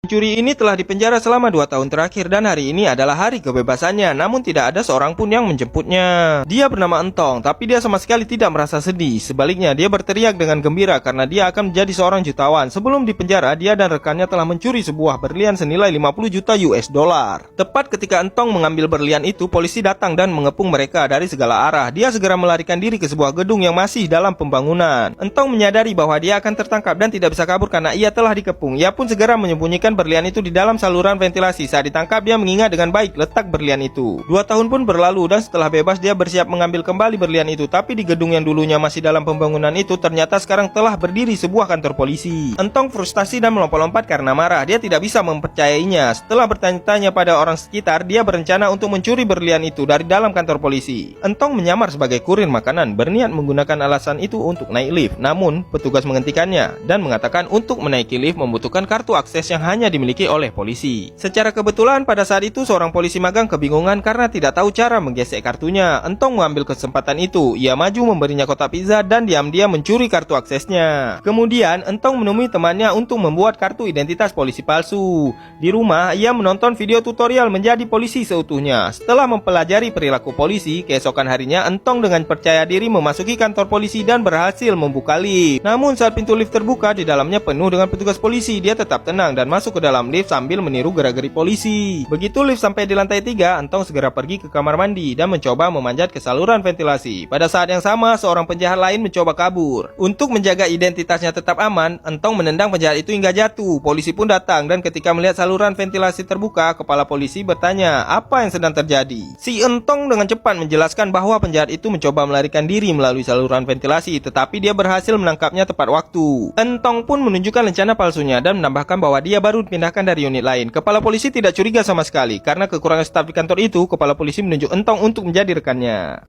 Pencuri ini telah dipenjara selama 2 tahun terakhir dan hari ini adalah hari kebebasannya, namun tidak ada seorang pun yang menjemputnya. Dia bernama Entong, tapi dia sama sekali tidak merasa sedih. Sebaliknya, dia berteriak dengan gembira karena dia akan menjadi seorang jutawan. Sebelum dipenjara, dia dan rekannya telah mencuri sebuah berlian senilai 50 juta US dollar. Tepat ketika Entong mengambil berlian itu, polisi datang dan mengepung mereka dari segala arah. Dia segera melarikan diri ke sebuah gedung yang masih dalam pembangunan. Entong menyadari bahwa dia akan tertangkap dan tidak bisa kabur karena ia telah dikepung. Ia pun segera menyembunyikan berlian itu di dalam saluran ventilasi. Saat ditangkap, dia mengingat dengan baik letak berlian itu. 2 tahun pun berlalu dan setelah bebas dia bersiap mengambil kembali berlian itu. Tapi di gedung yang dulunya masih dalam pembangunan itu ternyata sekarang telah berdiri sebuah kantor polisi. Entong frustasi dan melompat-lompat karena marah. Dia tidak bisa mempercayainya. Setelah bertanya-tanya pada orang sekitar, dia berencana untuk mencuri berlian itu dari dalam kantor polisi. Entong menyamar sebagai kurir makanan, berniat menggunakan alasan itu untuk naik lift. Namun petugas menghentikannya dan mengatakan untuk menaiki lift membutuhkan kartu akses yang hanya dimiliki oleh polisi. Secara kebetulan pada saat itu seorang polisi magang kebingungan karena tidak tahu cara menggesek kartunya. Entong mengambil kesempatan itu. Ia maju memberinya kotak pizza dan diam-diam mencuri kartu aksesnya. Kemudian Entong menemui temannya untuk membuat kartu identitas polisi palsu. Di rumah ia menonton video tutorial menjadi polisi seutuhnya. Setelah mempelajari perilaku polisi, keesokan harinya Entong dengan percaya diri memasuki kantor polisi dan berhasil membuka lift. Namun saat pintu lift terbuka, di dalamnya penuh dengan petugas polisi. Dia tetap tenang dan masuk ke dalam lift sambil meniru gerak-gerik polisi. Begitu lift sampai di lantai 3, Entong segera pergi ke kamar mandi dan mencoba memanjat ke saluran ventilasi. Pada saat yang sama, seorang penjahat lain mencoba kabur. Untuk menjaga identitasnya tetap aman, Entong menendang penjahat itu hingga jatuh. Polisi pun datang dan ketika melihat saluran ventilasi terbuka, kepala polisi bertanya apa yang sedang terjadi. Si Entong dengan cepat menjelaskan bahwa penjahat itu mencoba melarikan diri melalui saluran ventilasi, tetapi dia berhasil menangkapnya tepat waktu. Entong pun menunjukkan rencana palsunya dan menambahkan bahwa dia baru dipindahkan dari unit lain. Kepala polisi tidak curiga sama sekali. Karena kekurangan staf di kantor itu, kepala polisi menunjuk Entong untuk menjadi rekannya.